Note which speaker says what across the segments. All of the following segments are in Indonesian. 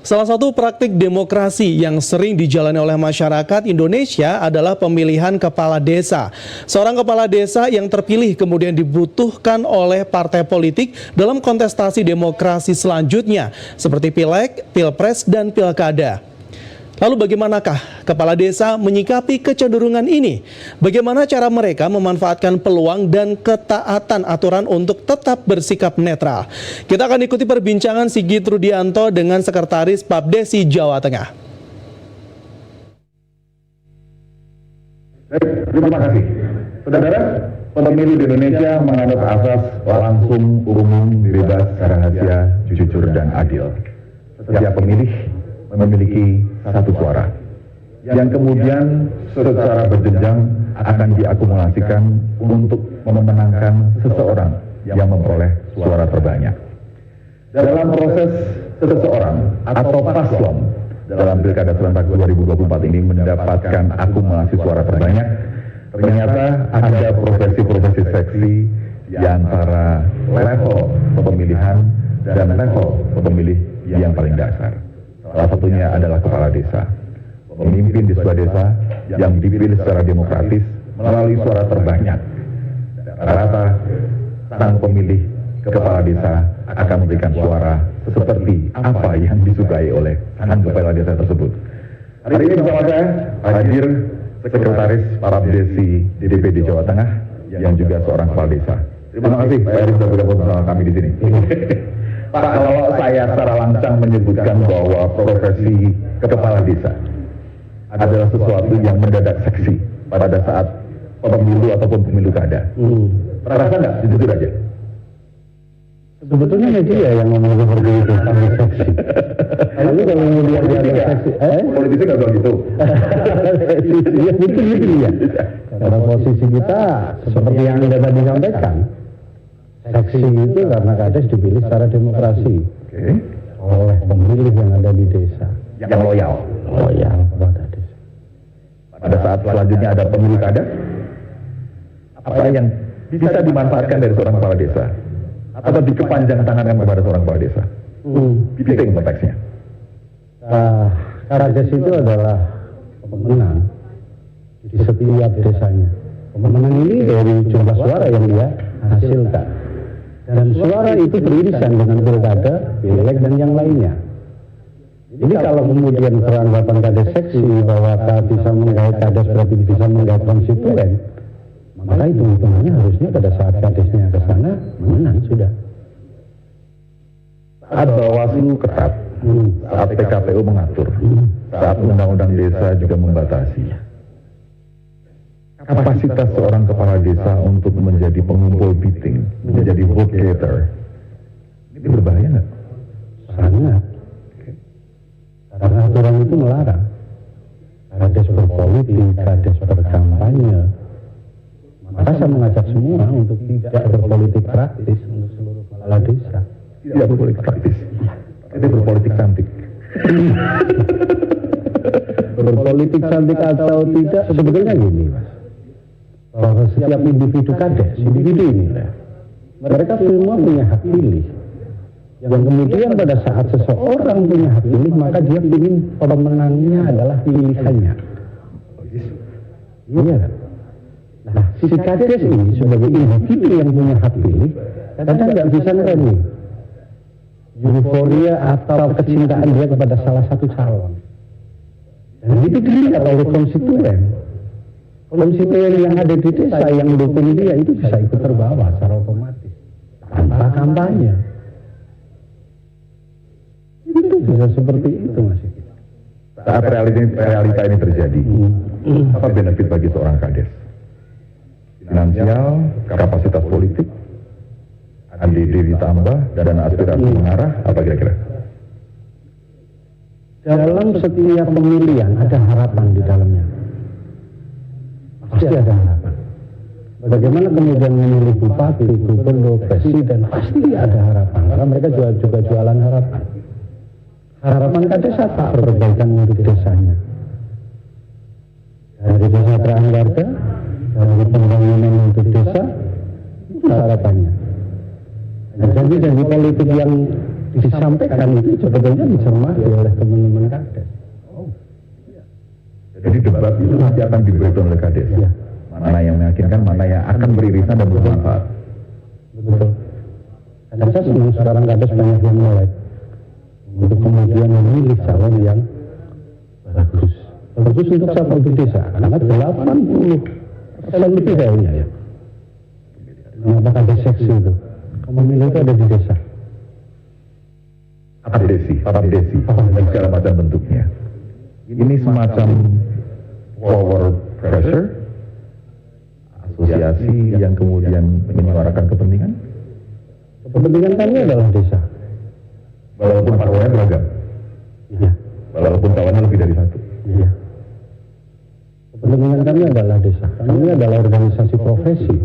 Speaker 1: Salah satu praktik demokrasi yang sering dijalani oleh masyarakat Indonesia adalah pemilihan kepala desa. Seorang kepala desa yang terpilih kemudian dibutuhkan oleh partai politik dalam kontestasi demokrasi selanjutnya, seperti Pileg, Pilpres, dan Pilkada. Lalu bagaimanakah kepala desa menyikapi kecenderungan ini? Bagaimana cara mereka memanfaatkan peluang dan ketaatan aturan untuk tetap bersikap netral? Kita akan ikuti perbincangan Sigit Rudianto dengan Sekretaris Papdesi Jawa Tengah.
Speaker 2: Terima kasih. Saudara, pemilu di Indonesia menganut asas langsung, umum, bebas, rahasia, jujur, dan adil. Setiap pemilih memiliki satu suara yang kemudian secara berjenjang akan diakumulasikan untuk memenangkan seseorang yang memperoleh suara terbanyak. Dalam proses seseorang atau paslon dalam Pilkada serentak 2024 ini mendapatkan akumulasi suara terbanyak, ternyata ada profesi-profesi seksi di antara level pemilihan dan level pemilih yang paling dasar. Salah satunya adalah kepala desa, pemimpin di sebuah desa yang dipilih secara demokratis melalui suara terbanyak. Rata-rata sang pemilih kepala desa akan memberikan suara seperti apa yang disukai oleh sang kepala desa tersebut. Hari ini bersama saya hadir Sekretaris Papdesi DPD Jawa Tengah yang juga seorang kepala desa. Terima kasih Pak Eri sudah bergabung bersama kami di sini. Pak, kalau saya secara langsung menyebutkan bahwa profesi kepala desa adalah sesuatu yang mendadak seksi pada saat pemilu ataupun pemilu kada. Terasa nggak? Jujur aja.
Speaker 3: Sebetulnya media yang ngomong seperti itu, kami seksi. Tapi kalau kemudian dia ada seksi,
Speaker 2: politisi nggak bilang gitu.
Speaker 3: Ya betul ya. Karena posisi kita seperti yang Anda tadi sampaikan, seksi itu karena kades dipilih secara demokrasi oleh pemilih yang ada di desa,
Speaker 2: yang loyal
Speaker 3: kepada desa.
Speaker 2: Pada saat selanjutnya ada pemilu kada, apa yang bisa dimanfaatkan dari seorang kepala desa atau dikepanjang tangankan kepada seorang kepala desa? Penting konteksnya.
Speaker 3: Kades itu adalah pemenang di setiap desanya. Pemenang ini dari jumlah suara yang dia hasilkan. Dan suara itu beririsan dengan pilkada, pileg, dan yang lainnya. Jadi kalau kemudian beranggapan kades seksi bahwa bisa menggait kades berarti bisa menggait konstituen, maka itu hitungannya harusnya pada saat kadesnya ke sana menang sudah.
Speaker 2: Saat Bawaslu ketat, saat PKPU mengatur, saat Undang-Undang Desa juga membatasi. Kapasitas seorang kepala desa untuk menjadi pengumpul biting, menjadi vote getter, ini berbahaya nggak?
Speaker 3: Sangat. Karena aturan itu melarang. Kades berpolitik, kades berkampanye. Maka saya mengajak semua untuk tidak berpolitik praktis untuk seluruh kepala desa.
Speaker 2: Tidak berpolitik praktis, tapi berpolitik cantik.
Speaker 3: Berpolitik cantik atau tidak, sebetulnya gini Mas. Bahwa setiap individu kades, individu ini mereka semua punya hak pilih. Yang kemudian pada saat seseorang punya hak pilih, maka dia ingin pemenangnya adalah pilihannya. Iya kan? Nah, si kades ini sebagai individu yang punya hak pilih, kadang nggak bisa ngerem euforia atau kecintaan dia kepada salah satu calon. Dan itu dilihat oleh konstituen. Konstituen yang ada di desa yang mendukung dia itu bisa ikut terbawa secara otomatis tanpa kampanye. Itu bisa seperti itu Mas.
Speaker 2: Saat realita ini terjadi, apa benefit bagi seorang kades? Finansial, kapasitas politik, ADD ditambah, dan aspirasi mengarah, apa kira-kira?
Speaker 3: Dalam setiap pemilihan ada harapan di dalamnya. Pasti ada harapan. Bagaimana kemudian memilih bupati, gubernur, presiden, pasti ada harapan. Karena mereka juga jualan harapan. Harapan kades apa? Perbaikan untuk desanya. Dari kesejahteraan warga, dari pembangunan untuk desa, itu harapannya. Dan janji-janji politik yang disampaikan itu sebetulnya dicermati oleh teman-teman Kades.
Speaker 2: Jadi debat itu nanti akan diberikan oleh Kades.
Speaker 3: Ya.
Speaker 2: Mana yang meyakinkan, mana yang akan beririsan dan bermanfaat.
Speaker 3: Betul. Dan saya senang sekarang Kades banyak yang mulai untuk kemudian memilih calon yang bagus. Bagus untuk siapa? Untuk desa. Karena 80% lebih kayaknya ya. Kenapa Kades seksi itu? Pemilih itu ada di desa.
Speaker 2: Abdesi, dan segala macam bentuknya. Ini semacam power pressure, asosiasi yang kemudian menyuarakan kepentingan.
Speaker 3: Kepentingan kami adalah desa.
Speaker 2: Walaupun parpolnya beragam,
Speaker 3: Iya.
Speaker 2: walaupun kawannya lebih dari satu.
Speaker 3: Iya. Kepentingan kami adalah desa. Kami adalah organisasi profesi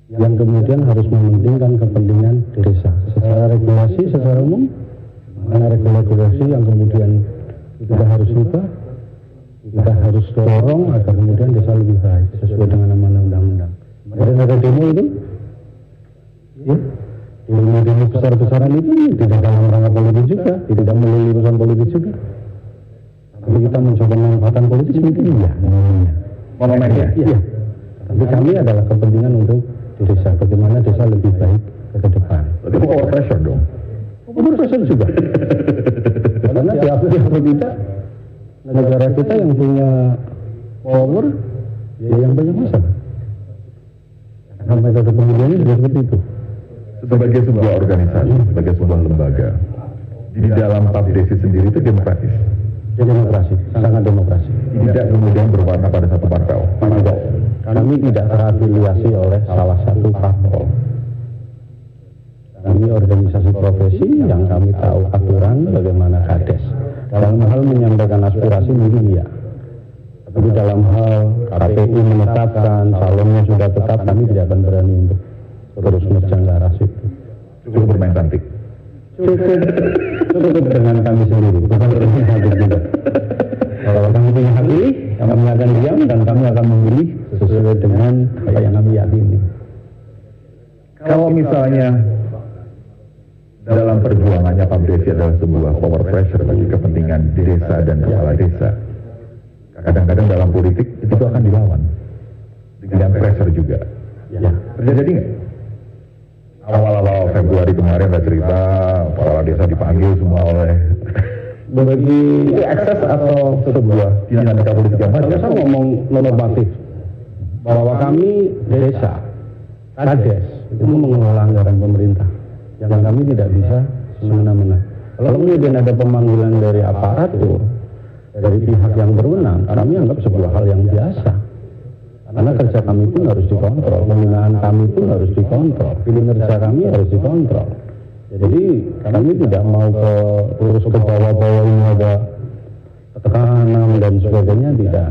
Speaker 3: yang kemudian harus mementingkan kepentingan desa. Secara regulasi, secara umum, mana regulasi yang kemudian kita harus ubah, kita harus dorong agar kemudian desa lebih baik sesuai dengan amanah undang-undang. Ada demo itu, ya, demo besar-besaran itu tidak dalam rangka politik juga, tidak melulu urusan politik juga. Tapi kita mencoba memanfaatkan politik mungkin iya.
Speaker 2: Momennya.
Speaker 3: Iya. Tapi kami adalah kepentingan untuk desa, bagaimana desa lebih baik ke depan.
Speaker 2: Itu power pressure dong.
Speaker 3: Power pressure juga. Karena diakui atau tidak, negara kita yang punya power, ya yang banyak masalah. Karena metode pemilihannya juga seperti itu.
Speaker 2: Sebagai sebuah organisasi, sebagai sebuah lembaga, di dalam Abdesi sendiri itu demokratis.
Speaker 3: Ya, demokrasi, sangat demokrasi.
Speaker 2: Tidak kemudian berwarna pada satu parpol.
Speaker 3: Tidak. Kami tidak terafiliasi oleh salah satu parpol. Kami organisasi profesi yang kami tahu aturan bagaimana Kades. Dalam hal menyampaikan aspirasi mungkin iya. Tapi dalam hal KPU menetapkan calonnya sudah tetap, kami tidak akan berani untuk terus menerjang ke arah situ.
Speaker 2: Cukup bermain cantik.
Speaker 3: Cukup dengan kami sendiri, bukan bermain cantik juga. Kalau kami punya hak pilih, kami akan diam dan kami akan memilih sesuai dengan apa yang kami yakini.
Speaker 2: Kalau misalnya dalam perjuangannya Pak Abdesi adalah sebuah power pressure bagi kepentingan desa dan kepala desa, kadang-kadang dalam politik itu akan dilawan dengan pressure juga.
Speaker 3: Ya.
Speaker 2: Terjadi nggak? Awal-awal Februari kemarin ada cerita kepala desa dipanggil semua oleh
Speaker 3: Bagi itu ekses atau sebuah
Speaker 2: dinamika politik yang
Speaker 3: kalau
Speaker 2: wajar.
Speaker 3: saya ngomong normatif bahwa kami desa, Kades itu mengelola anggaran pemerintah yang kami tidak bisa semena-mena. Kalau kemudian ada pemanggilan dari aparatur, dari pihak yang berwenang, kami anggap sebuah hal yang biasa. Karena kerja kami pun harus dikontrol, penggunaan kami pun harus dikontrol, kinerja kami harus dikontrol. Jadi kami tidak mau terus ke bawah-bawah ini ada tekanan dan sebagainya, tidak.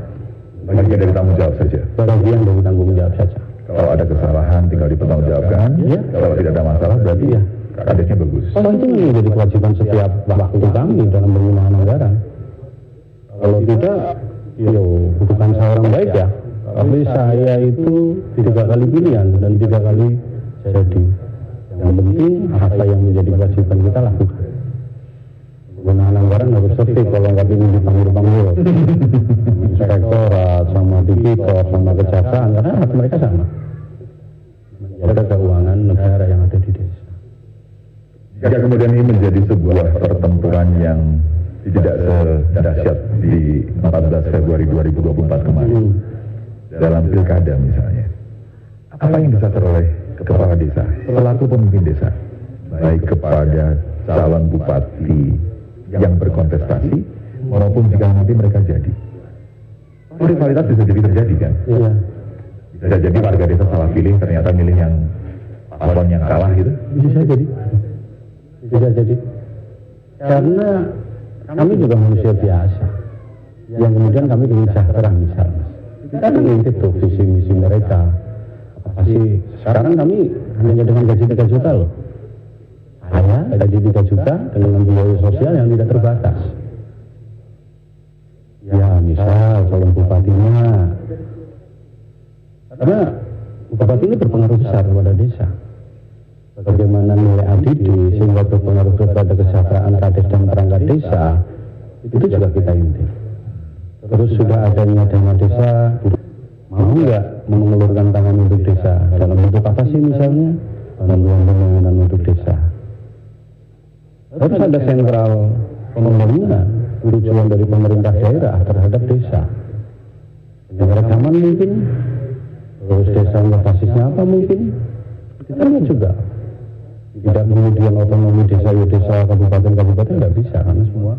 Speaker 2: Bagian dari tanggung jawab saja.
Speaker 3: Bagian dari tanggung jawab saja.
Speaker 2: Kalau ada kesalahan tinggal dipertanggungjawabkan.
Speaker 3: Iya.
Speaker 2: Kalau tidak ada masalah berarti
Speaker 3: Iya.
Speaker 2: kadesnya bagus.
Speaker 3: Oh, itu menjadi kewajiban setiap waktu kami dalam penggunaan anggaran. Kalau tidak, bukan saya orang baik ya. Tapi saya itu 3 kali pilihan dan 3 kali jadi. Yang penting apa yang menjadi kewajiban kita lakukan. Penggunaan anggaran harus tertib, kalau nggak ingin dipanggil-panggil. Inspektorat, sama tipikor, sama kejaksaan, karena hak mereka sama. Menjaga keuangan negara yang ada di desa.
Speaker 2: Jika kemudian ini menjadi sebuah pertempuran yang tidak sedahsyat di 14 Februari 2024 kemarin dalam pilkada misalnya, apa yang disasar oleh kepala desa selaku pemimpin desa, baik kepada calon bupati yang berkontestasi maupun jika nanti mereka jadi, rivalitas bisa jadi terjadi kan?
Speaker 3: Iya.
Speaker 2: Bisa jadi warga desa salah pilih, ternyata milih yang paslon yang kalah gitu.
Speaker 3: Bisa jadi. Bisa jadi. Karena kami juga manusia biasa. Yang kemudian kami ingin sejahtera misalnya. Kita kan ngintip tuh visi misi mereka. Apa sih? Sekarang kami hanya dengan gaji 3 juta loh. Saya gaji 3 juta dengan biaya sosial yang tidak terbatas. Ya misal calon bupatinya. Karena bupati ini berpengaruh besar kepada desa. bagaimana nilai ADD sehingga berpengaruh kepada kesejahteraan kades dan perangkat desa, itu juga kita intip. Terus sudah adanya dana desa, mau nggak mengelurkan tangan untuk desa? Dalam bentuk apa sih misalnya? Bantuan pembangunan untuk desa. Terus ada sentral pembangunan, tujuan dari pemerintah daerah terhadap desa. Penyeragaman mungkin, terus desa basisnya apa mungkin? Kita lihat juga. Tidak kemudian otonomi desa kabupaten nggak bisa karena semua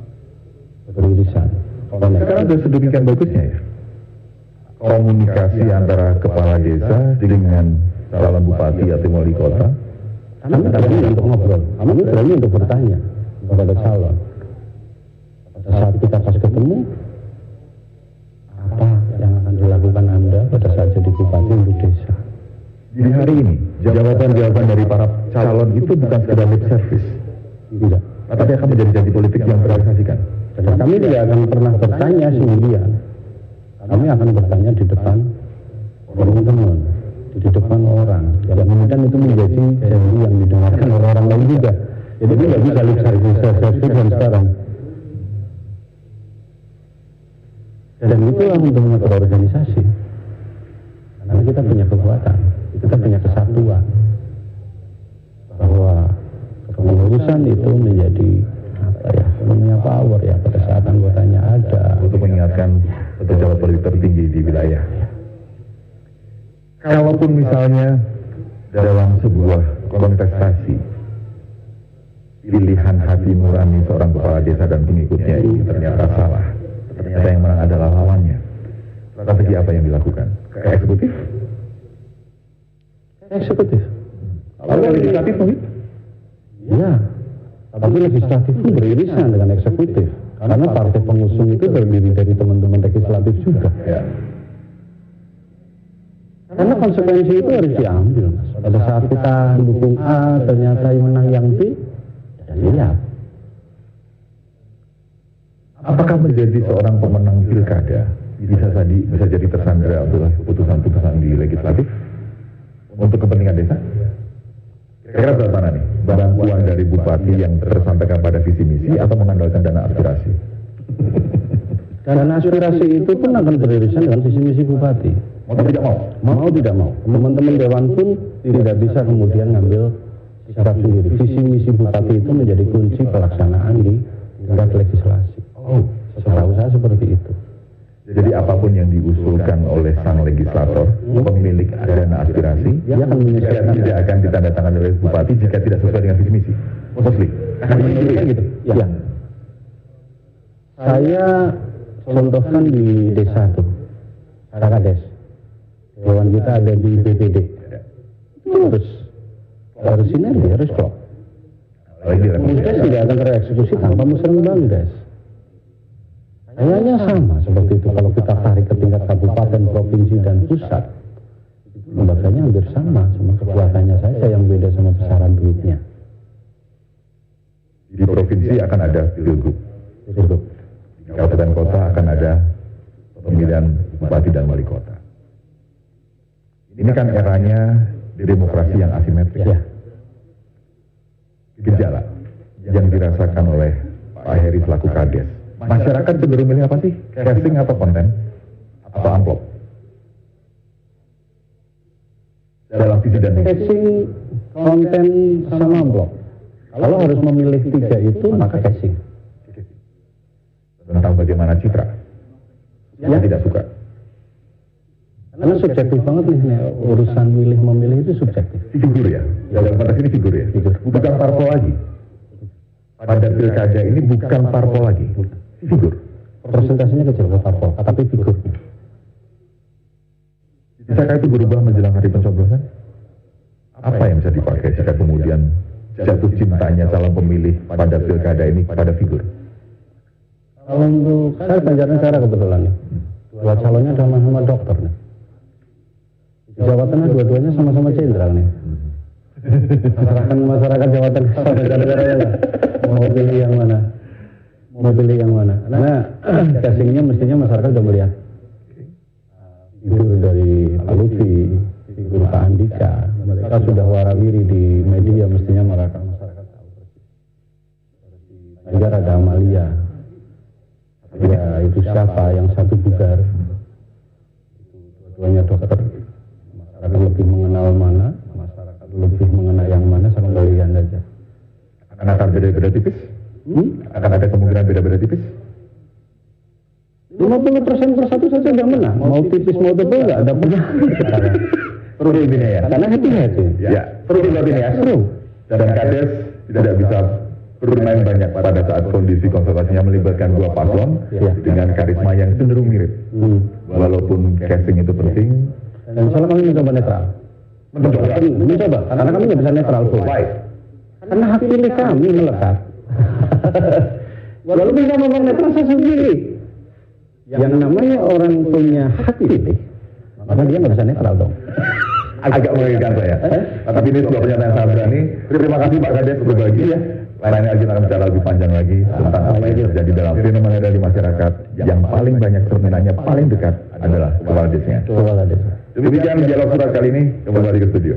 Speaker 3: beririsan.
Speaker 2: Sekarang sudah sedemikian bagusnya ya komunikasi antara kepala desa dengan calon bupati atau wali kota.
Speaker 3: Kami berani untuk ngobrol, kami berani untuk bertanya kepada calon. Pada saat kita pas ketemu, apa yang akan dilakukan Anda pada saat jadi bupati untuk desa?
Speaker 2: Di hari ini, jawaban-jawaban dari para calon itu bukan sekedar lip service,
Speaker 3: Tidak.
Speaker 2: tapi akan menjadi janji politik yang terrealisasikan.
Speaker 3: Dan kami tidak akan pernah bertanya sendirian. Kami akan bertanya di depan teman-teman, di depan orang. Yang kemudian itu menjadi janji yang didengarkan oleh orang lain juga. Jadi tidak bisa lip service dan sekarang. Dan itulah untuk mengatur organisasi. Karena kita punya kekuatan, kita punya kesatuan. Bahwa kepengurusan itu menjadi punya power ya pada saat anggotanya ada.
Speaker 2: Untuk mengingatkan pejabat politik tertinggi di wilayah. Kalaupun misalnya dalam sebuah kontestasi pilihan hati nurani seorang kepala desa dan pengikutnya ini ternyata salah, ternyata yang menang adalah lawannya, strategi apa yang dilakukan? Ke eksekutif?
Speaker 3: Eksekutif.
Speaker 2: Kalau legislatif mungkin?
Speaker 3: Ya, tapi legislatif pun beririsan dengan eksekutif. Karena partai pengusung itu terdiri dari teman-teman legislatif juga.
Speaker 2: Ya.
Speaker 3: Karena konsekuensi itu harus diambil. Pada saat kita dukung A, ternyata yang menang yang B, ya lihat.
Speaker 2: Apakah menjadi seorang pemenang pilkada bisa jadi tersandera oleh putusan-putusan di legislatif untuk kepentingan desa? Kira-kira berapa mana nih bantuan dari bupati yang tersampaikan pada visi misi atau mengandalkan dana aspirasi?
Speaker 3: Dana aspirasi itu pun akan beririsan dengan visi misi bupati.
Speaker 2: Mau tidak mau?
Speaker 3: Mau tidak mau. Teman-teman dewan pun tidak bisa kemudian ngambil sikap sendiri. Visi misi bupati itu menjadi kunci pelaksanaan di tingkat legislasi.
Speaker 2: Oh,
Speaker 3: Setahu saya seperti itu.
Speaker 2: jadi apapun yang diusulkan oleh sang legislator, pemilik dana aspirasi,
Speaker 3: Dia akan menyesuaikan
Speaker 2: tidak akan ditandatangani oleh bupati jika tidak sesuai dengan visi misi. Mostly.
Speaker 3: gitu. Ya. Saya contohkan di desa tuh, Karakades. Dewan kita ada di BPD. Itu harus sinergi, harus klop. Musdes tidak akan tereksekusi tanpa musrenbangdes. Kayaknya sama seperti itu kalau kita tarik ke tingkat kabupaten, provinsi, dan pusat. Lembaganya hampir sama, cuma kekuatannya saja yang beda sama besaran duitnya.
Speaker 2: Di provinsi akan ada pilgub. Di kabupaten kota akan ada pemilihan bupati dan wali kota. Ini kan eranya demokrasi yang asimetris.
Speaker 3: Ya.
Speaker 2: Gejala yang dirasakan oleh Pak Heri selaku Kades. Masyarakat cenderung milih apa sih? Casting atau konten? Atau amplop? Dalam visi dan misi.
Speaker 3: Casing, konten, sama amplop. Kalau harus memilih tiga itu, maka casing.
Speaker 2: Tentang bagaimana citra. Yang tidak suka.
Speaker 3: Karena subjektif banget nih, urusan milih-memilih itu subjektif.
Speaker 2: Figur ya? Dalam konteks ini figur ya? Bukan parpol lagi. Pada pilkada ini bukan parpol lagi. Figur.
Speaker 3: Presentasinya kecil ke parpol, tapi figurnya.
Speaker 2: Bisakah itu berubah menjelang hari pencoblosan? Apa yang bisa dipakai jika kemudian jatuh cintanya calon pemilih pada pilkada ini pada figur?
Speaker 3: Kalau untuk saya Banjarnegara kebetulan nih, dua calonnya sama-sama dokter nih. Di Jawa Tengah dua-duanya sama-sama jenderal nih. Masyarakat Jawa Tengah sama Banjarnegara ya lah. Mau pilih yang mana? Mau pilih yang mana? Karena casingnya mestinya masyarakat udah melihat figur dari Pak Lutfi, figur Pak Andika, mereka sudah warawiri di media, mestinya masyarakat tahu persis. Ganjar ada Amalia, ya itu siapa, yang satu bugar, dua-duanya dokter. Masyarakat lebih mengenal mana, masyarakat lebih mengenal yang mana, sama kalian aja.
Speaker 2: Akan ada beda-beda tipis? Akan ada kemungkinan beda-beda tipis?
Speaker 3: 50% per satu saja nggak menang. Mau tipis mau tebal nggak ada pernah.
Speaker 2: Perlu ini ya.
Speaker 3: Karena hati-hati.
Speaker 2: Ya, perlu ini ya. Dan Kades tidak bisa bermain banyak pada saat kondisi konsultasinya melibatkan dua paslon dengan karisma yang cenderung mirip. Walaupun casting itu penting.
Speaker 3: Dan misalnya kami mencoba netral. Mencoba, karena kami nggak bisa netral full. Karena hak pilih kami melekat. Walaupun kita ngomong netral saya sendiri. Yang namanya orang punya hak pilih, maka dia nggak bisa netral dong.
Speaker 2: Agak mengerikan saya. Tapi ini sebuah pernyataan yang sangat berani. Terima kasih Pak Kades berbagi ya. Lainnya kita akan bicara lebih panjang lagi tentang apa yang terjadi dalam fenomena di masyarakat. Yang paling banyak cerminannya paling dekat adalah kepala desanya.
Speaker 3: Kepala desa.
Speaker 2: Demikian dialog surat kali ini, kembali ke studio.